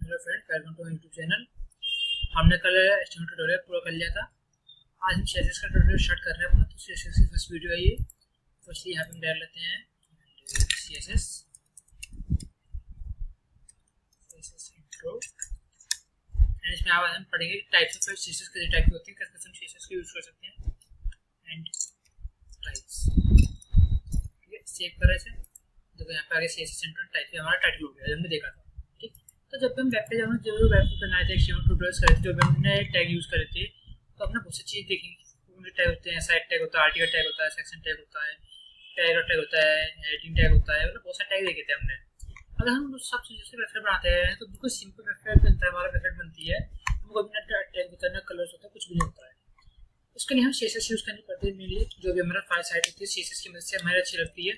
Hello friend, welcome to YouTube channel. हमने कल estimate tutorial पूरा कर लिया था। आज हम सीएसएस का ट्यूटोरियल स्टार्ट कर रहे हैं अपना। तो सीएसएस की फर्स्ट वीडियो है ये। फर्स्टली यहाँ पे डाल लेते हैं सीएसएस इंट्रो एंड इसमें आज हम पढ़ेंगे टाइप्स ऑफ सीएसएस कैसे टाइप होते हैं, कैसे हम सीएसएस को यूज कर सकते हैं एंड टाइप्स। ठीक है, सेव कर रहे थे। देखो यहाँ पे आगे सीएसएस इंट्रो टाइप हमारा टाइटल हो गया, हमने देखा था। ठीक, तो जब हम वेब पे जाना जो वेब पे बनाए थे ट्यूटोरियल्स करे थे, जो हमने टैग यूज करे थे, तो हमने बहुत सी चीज़ देखी। टैग होते हैं, साइड टैग होता है, आर्टिकल टैग होता है, सेक्शन टैग होता है, पैराग्राफ टैग होता है, हेडिंग टैग होता है, मतलब बहुत सारे टैग देखे थे हमने। अगर हम सब चीज़ों से वेबसाइट बनाते हैं तो बिल्कुल सिंपल वेबसाइट बनता है, हमारा वेबसाइट बनती है। हमको बिना टैग होता है, ना कलर्स होता है, कुछ भी नहीं होता है। उसके लिए हम सीएसएस यूज करनी पड़ती है मेनली। जो भी हमारा फाइल साइट होती है सीएसएस की मदद से हमारी अच्छी लगती है।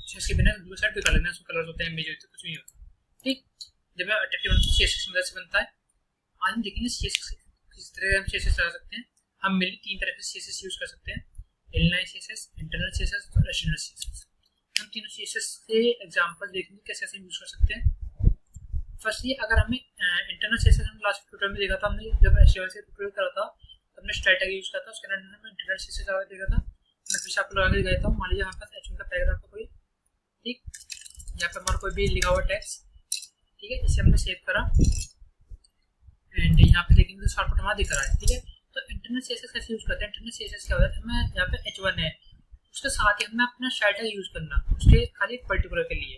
सीएसएस के बिना वेबसाइट भी कर लेना, उसमें कलर्स होते हैं, इमेज होती है, कुछ नहीं होता। ठीक, जब अट्रैक्टिव सीएसएस की मदद से बनता है। आज हम देखेंगे सीएसएस किस तरह हम सीएसएस लगा सकते हैं। हम मिली तीन तरह से सीएसएस यूज कर सकते हैं, इनलाइन सीएसएस, इंटरनल सीएसएस और एक्सटर्नल सीएसएस। हम तीनों सीएसएस के एग्जांपल देखेंगे कैसे कैसे यूज कर सकते हैं। फर्स्टली अगर हमें इंटरनल सीएसएस हम लास्ट ट्यूटोरियल में देखा था, हमने जब एचटीएमएल से ट्यूटोरियल करा था तो हमने स्टाइल टैग यूज करा था। उसके अंदर हमने इंटरनल सीएसएस लगा देखा था। मैं फिर से आपको लगा के दिखाता हूँ। मान लीजिए हमारे पास एचटीएमएल का पैराग्राफ है कोई, ठीक, यहाँ पे हमारा कोई भी लिखा हुआ टेक्स्ट, ठीक है, इसे हमने सेव करा एंड यहाँ पे देखेंगे तो शॉर्टकट हमारा दिख रहा है। ठीक है, तो इंटरनल सीएसएस कैसे यूज करते हैं। इंटरनल सीएसएस क्या होता है, हमें यहाँ पे H1 है, उसके साथ ही हमें अपना स्टाइल टैग यूज करना, उसके खाली एक पर्टिकुलर के लिए।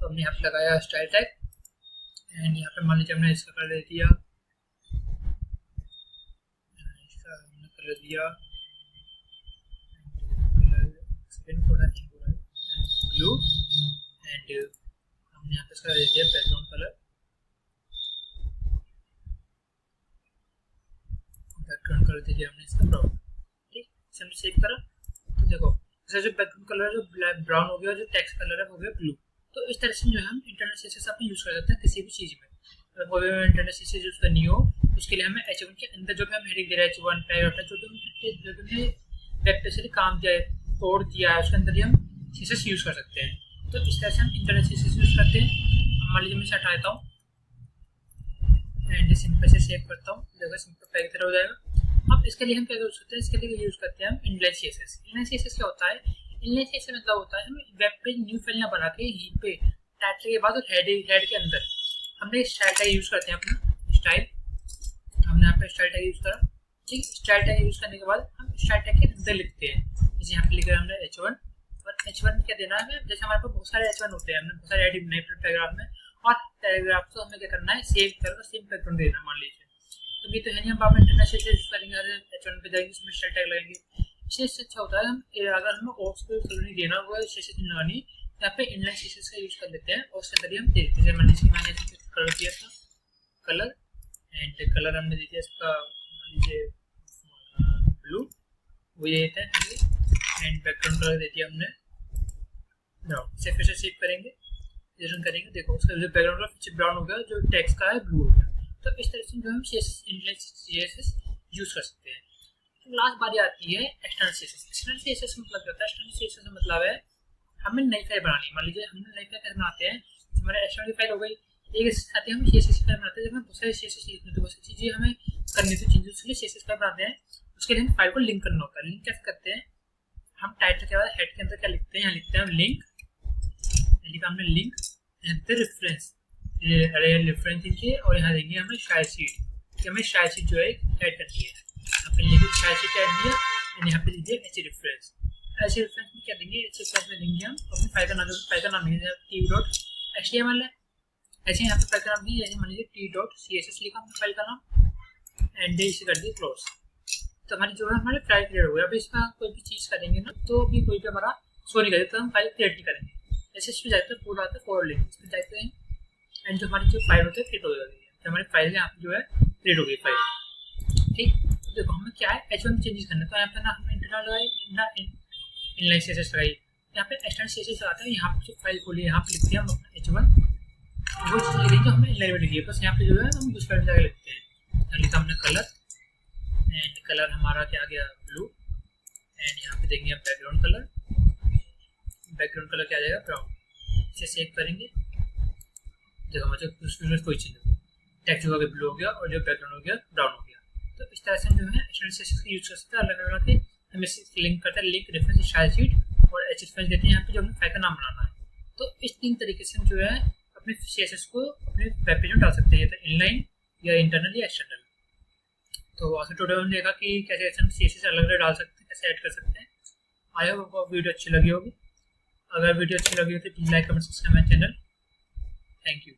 तो हमने यहाँ पे लगाया स्टाइल टैग एंड यहाँ पे मान लीजिए हमने इसका कर दिया, इसका हमने कर दिया सेकंड थोड़ा ब्लू एंड हमने यहाँ पे इसका दे दिया बैकग्राउंड कलर, बैकग्राउंड कलर दे दिया हमने इसका ब्राउन। ठीक, इसे हमने सेव करा तो देखो जैसे जो बैकग्राउंड कलर जो ब्राउन हो गया, जो टेक्स्ट कलर है वो हो गया ब्लू। तो इस तरह से जो है हम इंटरनल सीएसएस अपने यूज कर सकते हैं किसी भी चीज़ में। अगर कोई भी इंटरनल सीएसएस यूज करनी हो उसके लिए हमें H1 के अंदर जो भी हम हेडिंग दे रहे हैं, H1 पैराग्राफ जो भी वेब पे से काम दिया है, कोड दिया है, उसके अंदर ही हम सीएसएस यूज कर सकते हैं। तो इस तरह से हम इंटरनल सीएसएस यूज करते हैं। मान लीजिए मैं इसे हटा देता हूँ एंड सिंपल से सेव करता हूँ, जगह सिंपल पैक तरह हो जाएगा। अब इसके लिए हम क्या यूज करते हैं, इसके लिए यूज करते हैं हम इनलाइन सीएसएस। इनलाइन सीएसएस क्या होता है, इनलाइन सीएसएस मतलब होता है हम वेब पे न्यू फाइल ना बना के यहीं पे टाइटल के बाद और हेड के अंदर हमने स्टाइल टैग यूज करते हैं। अपना स्टाइल हमने यहाँ पे स्टाइल टैग यूज करा। ठीक, स्टाइल टैग यूज करने के बाद हम स्टाइल टैग के अंदर लिखते हैं। जैसे यहाँ पे लिखा है हमने H1 और H1 क्या देना है, जैसे हमारे पास बहुत सारे H1 होते हैं, हमने बहुत सारे हेडिंग बनाई पैराग्राफ में और पैराग्राफ को हमें क्या करना है, सेव करके सेम बैकग्राउंड देना। मान लीजिए तो ये तो है नहीं, हम अपने इंटरनल सीएसएस यूज करेंगे, H1 पे जाएंगे, इसमें स्टाइल टैग लगाएंगे। इससे अच्छा होता है हम अगर हमें ऑप्स को कलर नहीं देना, वो सीएसएस नहीं लगानी, यहाँ पे इनलाइन सीएसएस का यूज कर लेते हैं और उसके अंदर ही हम दे देते हैं। मान लीजिए मैंने कलर दिया था, कलर एंड कलर हमने दे दिया इसका मान लीजिए ब्लू, वो ये देते हैं एंड बैकग्राउंड कलर दे दिया हमने ब्राउन। इसे फिर से सेव करेंगे, रन करेंगे, देखो उसका जो बैकग्राउंड कलर पीछे ब्राउन हो गया, जो टेक्स्ट का है ब्लू हो गया। तो इस तरह से जो हम इनलाइन सीएसएस यूज कर सकते हैं। तो लास्ट बारी आती है एक्सटर्नल सीएसएस। एक्सटर्नल सीएसएस मतलब क्या होता है, एक्सटर्नल सीएसएस का मतलब है हमें नई फाइल बनानी है। मान लीजिए हमने नई फाइल कैसे बनाते हैं, हमारे एक्सटर्नल फाइल हो गई, एक साथ ही हम सीएसएस फाइल बनाते हैं। जब हम बहुत सारे सीएसएस लिखते हैं तो बहुत सारी चीज़ें हमें करनी थी, चेंजेस उसके लिए सीएसएस फाइल बनाते हैं। उसके लिए हम फाइल को लिंक करना होता है। लिंक कैसे करते हैं, हम टाइटल के बाद हेड के अंदर क्या लिखते हैं, यहाँ लिखते हैं हम लिंक, लिखा हमने लिंक एंड रेफरेंस, रेफरेंस दीजिए और यहाँ देंगे हमें शायर शीट कि हमें शायर शीट जो है ऐड करनी है। यहाँ पे लिखिए शायर शीट ऐड दिया एंड यहाँ पे दीजिए एच रेफरेंस। एच रेफरेंस में क्या देंगे, एच रेफरेंस में देंगे हम अपनी फाइल का नाम, फाइल का नाम देंगे t.html है, ऐसे यहाँ पे फाइल का नाम दिए, जैसे मान लीजिए t.css लिखा हमने फाइल का नाम एंड इसे कर दिए क्लोज। तो हमारी जो है हमारे फाइल क्रिएट हो गया। अब इसमें कोई भी चीज़ करेंगे ना तो भी कोई भी हमारा शो नहीं करेगा, तो हम फाइल क्रिएट नहीं करेंगे। जैसे इस पर जाते हैं पूरा आता है फॉरवर्ड लिंक, इस पर जाते हैं एंड जो हमारी जो फाइल होती है क्रिएट हो जाती है। तो हमारी फाइल यहाँ पे जो है क्रिएट हो गई फाइल। ठीक, तो देखो हमें क्या है H1 चेंजेस करना है, तो यहाँ पे ना हमने इंटरनल लगाई ना इनलाइन सीएसएस लगाई, यहाँ पे एक्सटर्नल सीएसएस लगाते हैं। यहाँ पे जो फाइल खोली यहाँ पे लिखते हैं हम अपना H1, वो चीज़ लिखेंगे हमने इनलाइन में लिखी है। बस यहाँ पे जो है हम उस फाइल जाकर लिखते हैं। यहाँ लिखा हमने कलर एंड कलर हमारा क्या आ गया ब्लू एंड यहाँ पे देंगे हम बैकग्राउंड कलर, बैकग्राउंड कलर क्या आ जाएगा ब्राउन। इसे सेव करेंगे, देखो मुझे उसमें कोई चीज़ नहीं। टेक्स्ट जो ब्लू हो गया और जो बैकग्राउंड हो गया ब्राउन हो गया। तो इस तरह से हम जो है एक्सटर्नल सीएसएस का यूज कर सकते हैं। अलग अलग के हमें लिंक करता है, लिंक रेफरेंस स्टाइल शीट और एच रेफरेंस देते हैं यहाँ पे जो हमें फाइल का नाम बनाना है। तो इस 3 तरीके से हम जो है अपने सीएसएस को अपने वेब पेज में डाल सकते हैं, या तो इनलाइन या इंटरनल या एक्सटर्नल। तो आज टोटल हमने देखा कि कैसे कैसे हम सीएसएस अलग अलग डाल सकते हैं, कैसे ऐड कर सकते हैं। आई होप आपको वीडियो अच्छी लगी होगी। अगर वीडियो अच्छी लगी हो तो please like comment subscribe my channel. Thank you.